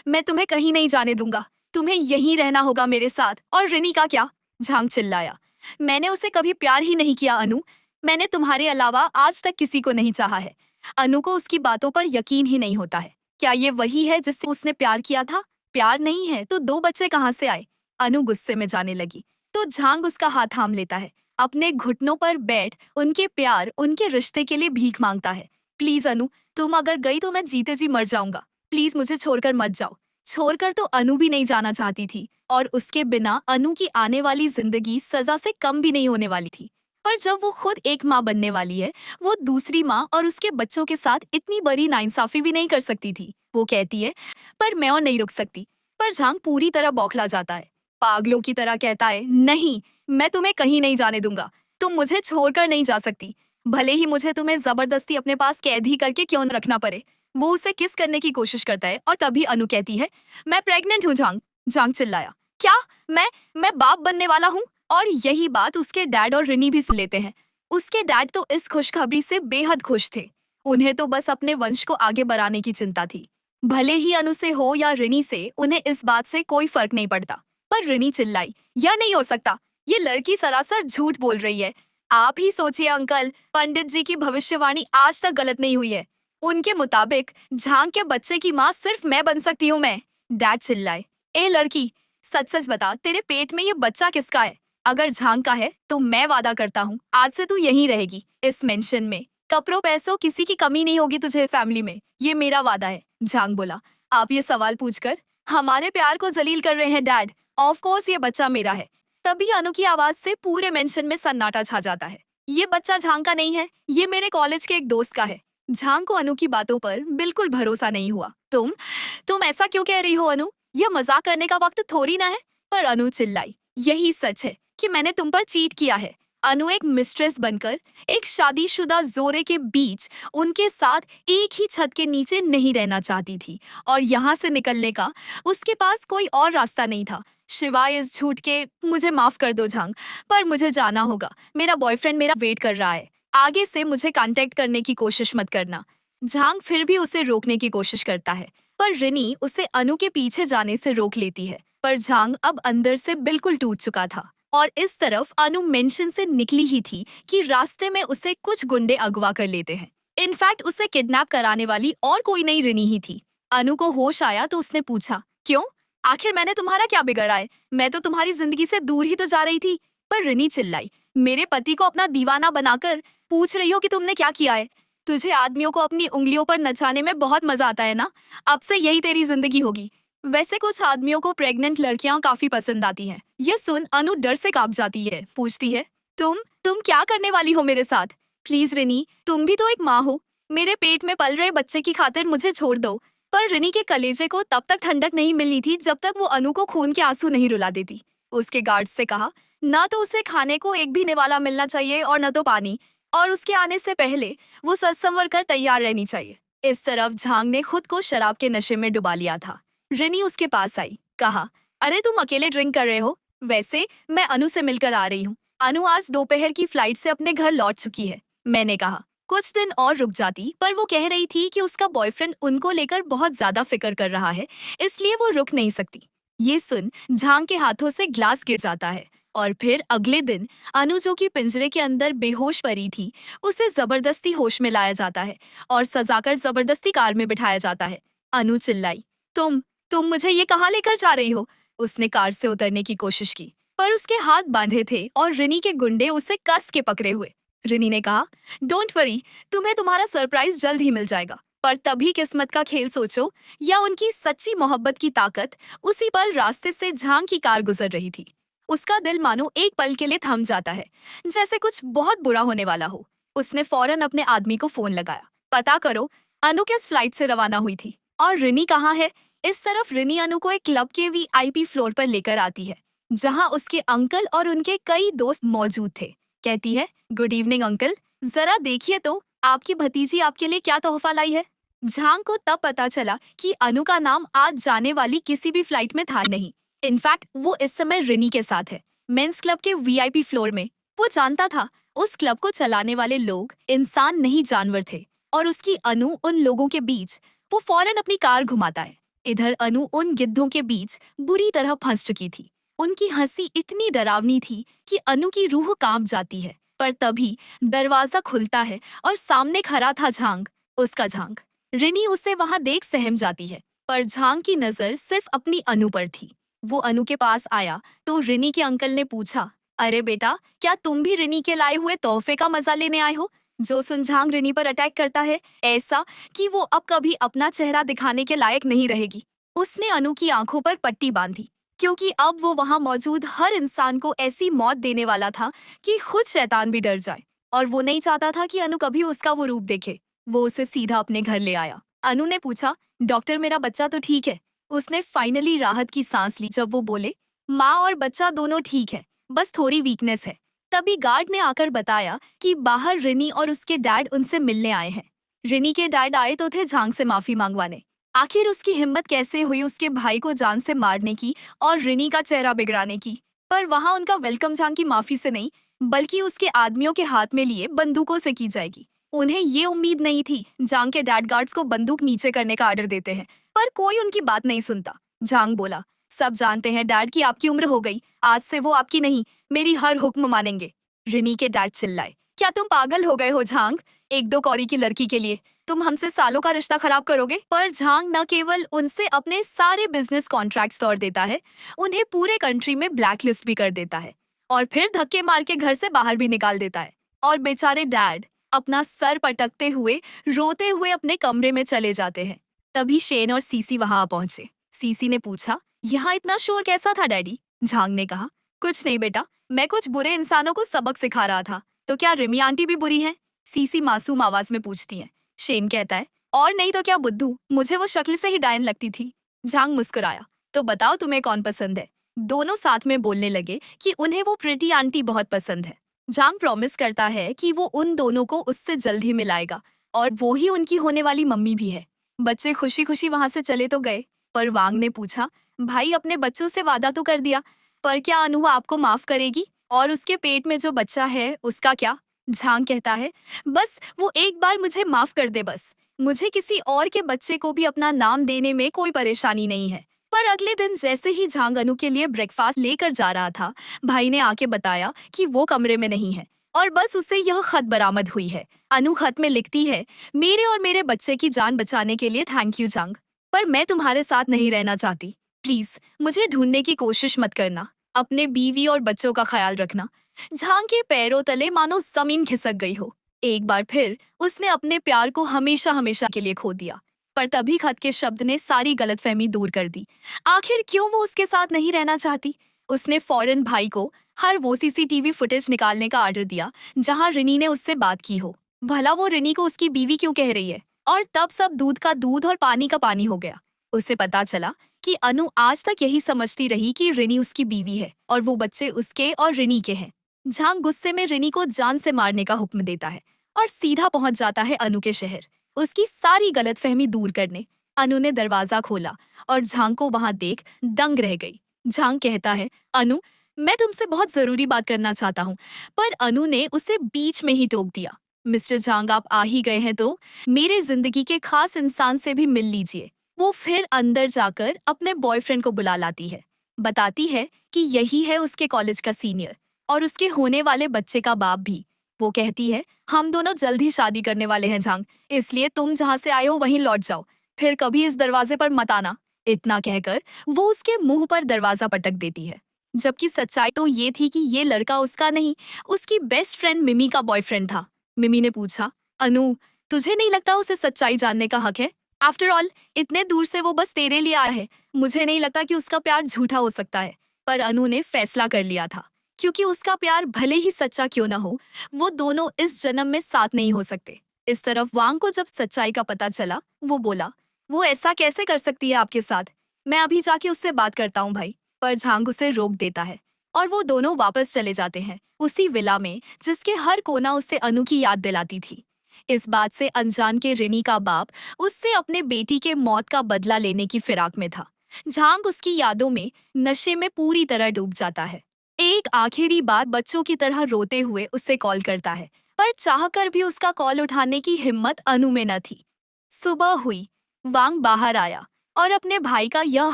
मैं तुम्हें कहीं नहीं जाने दूंगा। तुम्हें यहीं रहना होगा मेरे साथ। और रिनी का क्या? झांग चिल्लाया। मैंने उसे कभी प्यार ही नहीं किया अनु। मैंने तुम्हारे अलावा आज तक किसी को नहीं चाहा है। अनु को उसकी बातों पर यकीन ही नहीं होता है। क्या ये वही है जिससे उसने प्यार किया था? प्यार नहीं है तो 2 बच्चे कहाँ से आए? अनु गुस्से में जाने लगी तो झांग उसका हाथ थाम लेता है। अपने घुटनों पर बैठ उनके प्यार, उनके रिश्ते के लिए भीख मांगता है। प्लीज अनु, तुम अगर गई तो मैं जीते जी मर जाऊंगा। प्लीज मुझे छोड़कर मत जाओ। छोड़कर तो अनु भी नहीं जाना चाहती थी और उसके बिना अनु की आने वाली जिंदगी सजा से कम भी नहीं होने वाली थी। पर जब वो खुद एक माँ बनने वाली है, वो दूसरी माँ और उसके बच्चों के साथ इतनी बड़ी नाइंसाफी भी नहीं कर सकती थी। वो कहती है, पर मैं और नहीं रुक सकती। पर झांग पूरी तरह बौखला जाता है। पागलों की तरह कहता है, नहीं, मैं तुम्हें कहीं नहीं जाने दूंगा। तुम मुझे छोड़कर नहीं जा सकती, भले ही मुझे तुम्हें जबरदस्ती अपने पास कैद ही करके क्यों न रखना पड़े। वो उसे किस करने की कोशिश करता है और तभी अनु कहती है, मैं प्रेग्नेंट हूँ झांग। झांग चिल्लाया, क्या? मैं बाप बनने वाला हूँ? और यही बात उसके डैड और रिनी भी सुन लेते हैं। उसके डैड तो इस खुशखबरी से बेहद खुश थे। उन्हें तो बस अपने वंश को आगे बढ़ाने की चिंता थी। भले ही अनु से हो या रिनी से, उन्हें इस बात से कोई फर्क नहीं पड़ता। पर रिनी चिल्लाई, यह नहीं हो सकता, ये लड़की सरासर झूठ बोल रही है। आप ही सोचिए अंकल, पंडित जी की भविष्यवाणी आज तक गलत नहीं हुई है। उनके मुताबिक झांग के बच्चे की माँ सिर्फ मैं बन सकती हूँ। मैं। डैड चिल्लाए, ए लड़की, सच सच बता, तेरे पेट में ये बच्चा किसका है? अगर झांग का है तो मैं वादा करता हूँ आज से तू यहीं रहेगी, इस मेंशन में। कपड़ों पैसों किसी की कमी नहीं होगी तुझे फैमिली में, ये मेरा वादा है। झांग बोला, आप ये सवाल पूछकर हमारे प्यार को जलील कर रहे हैं डैड। ऑफ कोर्स ये बच्चा मेरा है। तभी अनु की आवाज से पूरे मेंशन में सन्नाटा छा जाता है। ये बच्चा झांग का नहीं है, ये मेरे कॉलेज के एक दोस्त का है। झांग को अनु की बातों पर बिल्कुल भरोसा नहीं हुआ। तुम ऐसा क्यों कह रही हो अनु? यह मजाक करने का वक्त थोड़ी ना है। पर अनु चिल्लाई, यही सच है कि मैंने तुम पर चीट किया है। अनु एक मिस्ट्रेस बनकर एक शादीशुदा जोरे के बीच उनके साथ एक ही छत के नीचे नहीं रहना चाहती थी और यहाँ से निकलने का उसके पास कोई और रास्ता नहीं था सिवाय इस झूठ के। मुझे माफ कर दो झांग, पर मुझे जाना होगा। मेरा बॉयफ्रेंड मेरा वेट कर रहा है। आगे से मुझे कांटेक्ट करने की कोशिश मत करना। झांग फिर भी उसे रोकने की कोशिश करता है, पर रिनी उसे अनु के पीछे जाने से रोक लेती है। पर झांग अब अंदर से बिल्कुल टूट चुका था और इस तरफ अनु मेंशन से निकली ही थी कि रास्ते में उसे कुछ गुंडे अगवा कर लेते हैं। इनफैक्ट उसे किडनैप कराने वाली और कोई नहीं रिनी ही थी। अनु को होश आया तो उसने पूछा, क्यों? आखिर मैंने तुम्हारा क्या बिगाड़ा है? मैं तो तुम्हारी जिंदगी से दूर ही तो जा रही थी। पर रिनी चिल्लाई, मेरे पति को अपना दीवाना बनाकर पूछ रही हो कि तुमने क्या किया है? तुझे आदमियों को अपनी उंगलियों पर नचाने में बहुत मजा आता है ना? अब से यही तेरी जिंदगी होगी। वैसे कुछ आदमियों को प्रेग्नेंट लड़कियां काफी पसंद आती हैं। ये सुन अनु डर से कांप जाती है। पूछती है, तुम क्या करने वाली हो मेरे साथ? प्लीज रिनी, तुम भी तो एक माँ हो। मेरे पेट में पल रहे बच्चे की खातिर मुझे छोड़ दो। पर रिनी के कलेजे को तब तक ठंडक नहीं मिली थी जब तक वो अनु को खून के आंसू नहीं रुला देती। उसके गार्ड से कहा, ना तो उसे खाने को एक भी निवाला मिलना चाहिए और न तो पानी, और उसके आने से पहले वो सच संवर कर तैयार रहनी चाहिए। इस तरफ झांग ने खुद को शराब के नशे में डुबा लिया था। रिनी उसके पास आई, कहा, अरे तुम अकेले ड्रिंक कर रहे हो? वैसे मैं अनु से मिलकर आ रही हूँ। अनु आज दोपहर की फ्लाइट से अपने घर लौट चुकी है। मैंने कहा कुछ दिन और रुक जाती, पर वो कह रही थी कि उसका बॉयफ्रेंड उनको लेकर बहुत ज्यादा फिक्र कर रहा है, इसलिए वो रुक नहीं सकती। ये सुन झांग के हाथों से ग्लास गिर जाता है। और फिर अगले दिन अनु, जो कि पिंजरे के अंदर बेहोश पड़ी थी, उसे जबरदस्ती होश में लाया जाता है और सजाकर जबरदस्ती कार में बिठाया जाता है। अनु चिल्लाई, तुम तुम मुझे ये कहाँ लेकर जा रही हो? उसने कार से उतरने की कोशिश की, पर उसके हाथ बांधे थे और रिनी के गुंडे उसे कस के पकड़े हुए। रिनी ने कहा, डोंट वरी, तुम्हें तुम्हारा सरप्राइज जल्द ही मिल जाएगा। पर तभी किस्मत का खेल सोचो, या उनकी सच्ची मोहब्बत की ताकत। उसी पल रास्ते से झांग की कार गुजर रही थी। उसका दिल मानो एक पल के लिए थम जाता है, जैसे कुछ बहुत बुरा होने वाला हो। उसने फौरन अपने आदमी को फोन लगाया, पता करो अनु किस फ्लाइट से रवाना हुई थी और रिनी कहाँ है। इस तरफ रिनी अनु को एक क्लब के वीआईपी फ्लोर पर लेकर आती है, जहां उसके अंकल और उनके कई दोस्त मौजूद थे। कहती है, गुड इवनिंग अंकल, जरा देखिए तो आपकी भतीजी आपके लिए क्या तोहफा लाई है। झांग को तब पता चला कि अनु का नाम आज जाने वाली किसी भी फ्लाइट में था नहीं। इनफैक्ट वो इस समय रिनी के साथ है, मेंस क्लब के वीआईपी फ्लोर में। वो जानता था उस क्लब को चलाने वाले लोग इंसान नहीं जानवर थे, और उसकी अनु उन लोगों के बीच। वो फौरन अपनी कार घुमाता है। इधर अनु उन गिद्धों के बीच बुरी तरह फंस चुकी थी। उनकी हंसी इतनी डरावनी थी कि अनु की रूह कांप जाती है। पर तभी दरवाजा खुलता है और सामने खड़ा था झांग, उसका झांग। रिनी उसे वहां देख सहम जाती है, पर झांग की नजर सिर्फ अपनी अनु पर थी। वो अनु के पास आया तो रिनी के अंकल ने पूछा, अरे बेटा, क्या तुम भी रिनी के लाए हुए तोहफे का मजा लेने आए हो? जो सुन झांग रिनी पर अटैक करता है, ऐसा कि वो अब कभी अपना चेहरा दिखाने के लायक नहीं रहेगी। उसने अनु की आंखों पर पट्टी बांधी, क्योंकि अब वो वहां मौजूद हर इंसान को ऐसी मौत देने वाला था कि खुद शैतान भी डर जाए। और वो नहीं चाहता था कि अनु कभी उसका वो रूप देखे। वो उसे सीधा अपने घर ले आया। अनु ने पूछा, डॉक्टर मेरा बच्चा तो ठीक है? उसने फाइनली राहत की सांस ली जब वो बोले, माँ और बच्चा दोनों ठीक है, बस थोड़ी वीकनेस है। तभी गार्ड ने आकर बताया कि बाहर रिनी और उसके डैड उनसे मिलने आए हैं। रिनी के डैड आए तो थे झांग से माफी मांगवाने। आखिर उसकी हिम्मत कैसे हुई उसके भाई को जान से मारने की और रिनी का चेहरा बिगड़ाने की। पर वहां उनका वेलकम झांग की माफी से नहीं, बल्कि उसके आदमियों के हाथ में लिए बंदूकों से की जाएगी। उन्हें ये उम्मीद नहीं थी। झांग के डैड गार्ड्स को बंदूक नीचे करने का ऑर्डर देते हैं, पर कोई उनकी बात नहीं सुनता। झांग बोला, सब जानते हैं डैड की आपकी उम्र हो गई, आज से वो आपकी नहीं, मेरी हर हुक्म मानेंगे। रिनी के डैड चिल्लाए, क्या तुम पागल हो गए हो झांग? एक दो कौड़ी की लड़की के लिए तुम हमसे सालों का रिश्ता खराब करोगे? पर झांग न केवल उनसे अपने सारे बिजनेस कॉन्ट्रैक्ट्स तोड़ देता है, उन्हें पूरे कंट्री में ब्लैक लिस्ट भी कर देता है, और फिर धक्के मार के घर से बाहर भी निकाल देता है। और बेचारे डैड अपना सर पटकते हुए रोते हुए अपने कमरे में चले जाते हैं। तभी शेन और सीसी वहां पहुंचे। सीसी ने पूछा, यहाँ इतना शोर कैसा था डैडी? झांग ने कहा, कुछ नहीं बेटा, मैं कुछ बुरे इंसानों को सबक सिखा रहा था। तो क्या रिमी आंटी भी बुरी है? सीसी मासूम आवाज में पूछती है। शेन कहता है, और नहीं तो क्या बुद्धू, मुझे वो शक्ल से ही डायन लगती थी। झांग मुस्कुराया, तो बताओ तुम्हें कौन पसंद है? दोनों साथ में बोलने लगे कि उन्हें वो प्रिटी आंटी बहुत पसंद है। झांग प्रॉमिस करता है कि वो उन दोनों को उससे जल्द ही मिलाएगा, और वो ही उनकी होने वाली मम्मी भी है। बच्चे खुशी खुशी वहां से चले तो गए, पर वांग ने पूछा, भाई अपने बच्चों से वादा तो कर दिया, पर क्या अनु आपको माफ करेगी? और उसके पेट में जो बच्चा है उसका क्या? झांग कहता है, बस वो एक बार मुझे माफ कर दे, बस मुझे किसी और के बच्चे को भी अपना नाम देने में कोई परेशानी नहीं है। पर अगले दिन जैसे ही झांग अनु के लिए ब्रेकफास्ट लेकर जा रहा था, भाई ने आके बताया कि वो कमरे में नहीं है, और बस उसे यह खत बरामद हुई है। अनु खत में लिखती है, मेरे और मेरे बच्चे की जान बचाने के लिए थैंक यू झांग, पर मैं तुम्हारे साथ नहीं रहना चाहती। प्लीज मुझे ढूंढने की कोशिश मत करना, अपने बीवी और बच्चों का ख्याल रखना। झांग के पैरों तले मानो जमीन खिसक गई हो। एक बार फिर उसने अपने प्यार को हमेशा हमेशा के लिए खो दिया। पर तभी खत के शब्द ने सारी गलतफहमी दूर कर दी। आखिर क्यों वो उसके साथ नहीं रहना चाहती? उसने फौरन भाई को हर वो सीसीटीवी फुटेज निकालने का ऑर्डर दिया जहां रिनी ने उससे बात की हो। भला वो रिनी को उसकी बीवी क्यों कह रही है? और तब सब दूध का दूध और पानी का पानी हो गया। उसे पता चला कि अनु आज तक यही समझती रही कि रिनी उसकी बीवी है और वो बच्चे उसके और रिनी के हैं। झांग गुस्से में रिनी को जान से मारने का हुक्म देता है और सीधा पहुंच जाता है अनु के शहर, उसकी सारी गलतफहमी दूर करने। अनु ने दरवाजा खोला और झांग को वहां देख दंग रह गई। झांग कहता है, अनु, मैं तुमसे बहुत जरूरी बात करना चाहता हूँ। पर अनु ने उसे बीच में ही टोक दिया। मिस्टर झांग, आप आ ही गए हैं तो मेरे जिंदगी के खास इंसान से भी मिल लीजिए। वो फिर अंदर जाकर अपने बॉयफ्रेंड को बुला लाती है। बताती है कि यही है उसके कॉलेज का सीनियर और उसके होने वाले बच्चे का बाप भी। वो कहती है, हम दोनों जल्द ही शादी करने वाले हैं झांग, इसलिए तुम जहाँ से आए हो वहीं लौट जाओ, फिर कभी इस दरवाजे पर मत आना। इतना कहकर वो उसके मुंह पर दरवाजा पटक देती है। जबकि सच्चाई तो ये थी कि ये लड़का उसका नहीं, उसकी बेस्ट फ्रेंड मिमी का बॉयफ्रेंड था। मिमी ने पूछा, अनु, तुझे नहीं लगता उसे सच्चाई जानने का हक है? आफ्टर ऑल इतने दूर से वो बस तेरे लिए आया है। मुझे नहीं लगता कि उसका प्यार झूठा हो सकता है। पर अनु ने फैसला कर लिया था, क्योंकि उसका प्यार भले ही सच्चा क्यों ना हो, वो दोनों इस जन्म में साथ नहीं हो सकते। इस तरफ वांग को जब सच्चाई का पता चला, वो बोला, वो ऐसा कैसे कर सकती है आपके साथ? मैं अभी जाके उससे बात करता हूँ भाई। पर झांग उसे रोक देता है और वो दोनों वापस चले जाते हैं उसी विला में जिसके हर कोना उससे अनु की याद दिलाती थी। इस बात से अनजान के रिनी का बाप उससे अपने बेटी के मौत का बदला लेने की फिराक में था। झांग उसकी यादों में नशे में पूरी तरह डूब जाता है। एक आखिरी बार बच्चों की तरह रोते हुए उससे कॉल करता है, पर चाहकर भी उसका कॉल उठाने की हिम्मत अनु में न थी। सुबह हुई, वांग बाहर आया और अपने भाई का यह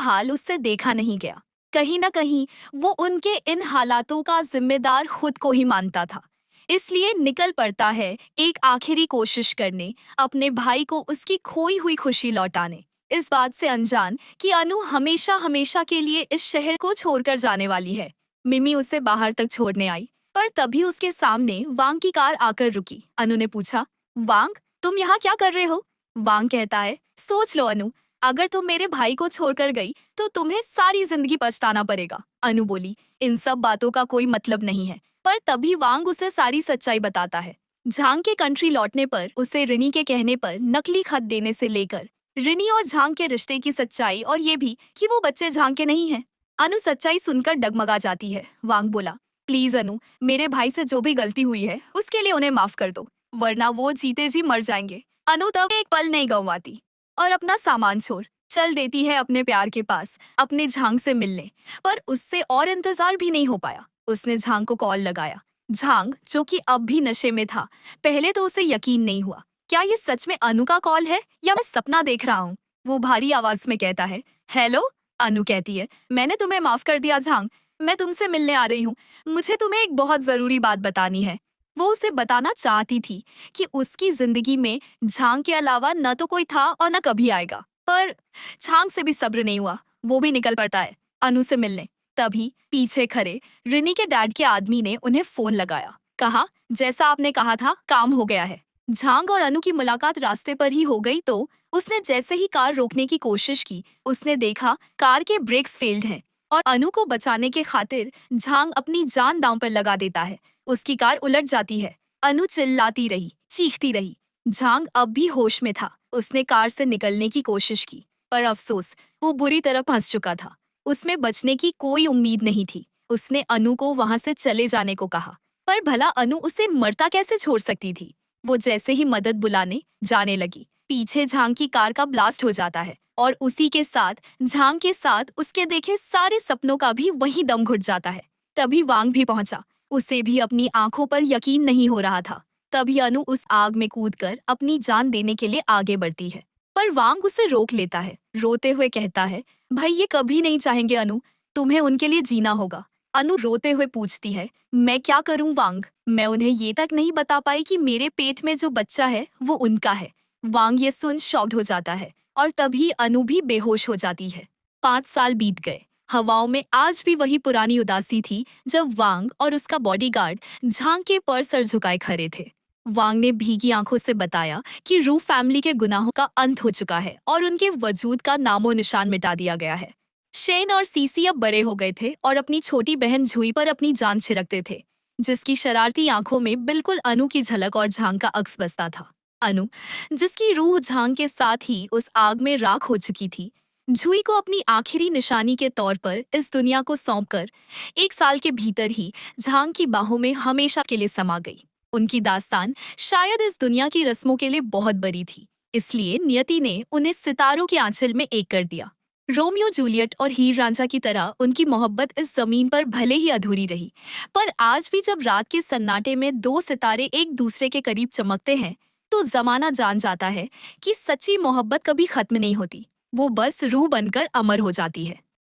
हाल उससे देखा नहीं गया। कहीं न कहीं वो उनके इन हालातों का जिम्मेदार खुद को ही मानता था, इसलिए निकल पड़ता है एक आखिरी कोशिश करने, अपने भाई को उसकी खोई हुई खुशी लौटाने। इस बात से अनजान कि अनु हमेशा हमेशा के लिए इस शहर को छोड़कर जाने वाली है। मिमी उसे बाहर तक छोड़ने आई, पर तभी उसके सामने वांग की कार आकर रुकी। अनु ने पूछा, वांग, तुम यहाँ क्या कर रहे हो? वांग कहता है, सोच लो अनु, अगर तुम मेरे भाई को छोड़कर गई तो तुम्हें सारी जिंदगी पछताना पड़ेगा। अनु बोली, इन सब बातों का कोई मतलब नहीं है। पर तभी वांग उसे सारी सच्चाई बताता है। झांग के कंट्री लौटने पर उसे रिनी के कहने पर नकली खत देने से लेकर रिनी और झांग के रिश्ते की सच्चाई और ये भी कि वो बच्चे झांग के नहीं हैं। अनु सच्चाई सुनकर डगमगा जाती है। वांग बोला, प्लीज अनु, मेरे भाई से जो भी गलती हुई है उसके लिए उन्हें माफ कर दो, वरना वो जीते जी मर जाएंगे। अनु तब एक पल नहीं गंवाती और अपना सामान छोड़ चल देती है अपने प्यार के पास, अपने झांग से मिलने। पर उससे और इंतजार भी नहीं हो पाया। उसने झांग को कॉल लगाया। झांग, जो कि अब भी नशे में था, पहले तो उसे यकीन नहीं हुआ, क्या ये सच में अनु का कॉल है या मैं सपना देख रहा हूँ? वो भारी आवाज में कहता है, हेलो। अनु कहती है, मैंने तुम्हें माफ कर दिया झांग, मैं तुमसे मिलने आ रही हूँ। मुझे तुम्हें एक बहुत जरूरी बात बतानी है। वो उसे बताना चाहती थी कि उसकी जिंदगी में झांग के अलावा न तो कोई था और न कभी आएगा। पर झांग से भी सब्र नहीं हुआ, वो भी निकल पड़ता है अनु से मिलने। तभी पीछे खड़े रिनी के डैड के आदमी ने उन्हें फोन लगाया। कहा, जैसा आपने कहा था, काम हो गया है। झांग और अनु की मुलाकात रास्ते पर ही हो गई तो उसने जैसे ही कार रोकने की कोशिश की, उसने देखा कार के ब्रेक्स फेल्ड हैं और अनु को बचाने के खातिर झांग अपनी जान दांव पर लगा देता है। उसकी कार उलट जाती है। अनु चिल्लाती रही, चीखती रही। झांग अब भी होश में था। उसने कार से निकलने की कोशिश की, पर अफसोस, वो बुरी तरह फंस चुका था। उसमें बचने की कोई उम्मीद नहीं थी। उसने अनु को वहां से चले जाने को कहा, पर भला अनु उसे मरता कैसे छोड़ सकती थी? वो जैसे ही मदद बुलाने जाने लगी, पीछे झांग की कार का ब्लास्ट हो जाता है और उसी के साथ झांग के साथ उसके देखे सारे सपनों का भी वही दम घुट जाता है। तभी वांग भी पहुंचा। उसे भी अपनी आंखों पर यकीन नहीं हो रहा था। तभी अनु उस आग में कूदकर अपनी जान देने के लिए आगे बढ़ती है, पर वांग उसे रोक लेता है। रोते हुए कहता है, भाई ये कभी नहीं चाहेंगे अनु, तुम्हें उनके लिए जीना होगा। अनु रोते हुए पूछती है, मैं क्या करूं वांग? मैं उन्हें ये तक नहीं बता पाई कि मेरे पेट में जो बच्चा है वो उनका है। वांग ये सुन शॉक्ड हो जाता है और तभी अनु भी बेहोश हो जाती है। 5 साल बीत गए। हवाओं में आज भी वही पुरानी उदासी थी जब वांग और उसका बॉडीगार्ड झांग के पर सर झुकाए खड़े थे। वांग ने भीगी आंखों से बताया कि रू फैमिली के गुनाहों का अंत हो चुका है और उनके वजूद का नामो निशान मिटा दिया गया है। शेन और सीसी अब बड़े हो गए थे और अपनी छोटी बहन जुई पर अपनी जान छिड़कते थे, जिसकी शरारती आंखों में बिल्कुल अनु की झलक और झांग का अक्स बसता था। अनु, जिसकी रूह झांग के साथ ही उस आग में राख हो चुकी थी, जुई को अपनी आखिरी निशानी के तौर पर इस दुनिया को सौंपकर 1 साल के भीतर ही झांग की बाहों में हमेशा के लिए समा गई। उनकी दास्तान शायद इस दुनिया की रस्मों के लिए बहुत बड़ी थी, इसलिए नियति ने उन्हें सितारों के आंचल में एक कर दिया। रोमियो जूलियट और हीर रांझा की तरह उनकी मोहब्बत इस जमीन पर भले ही अधूरी रही, पर आज भी जब रात के सन्नाटे में दो सितारे एक दूसरे के करीब चमकते हैं, तो जमाना जान जाता है कि सच्ची मोहब्बत कभी खत्म नहीं होती, वो बस रूह बनकर अमर हो जाती है।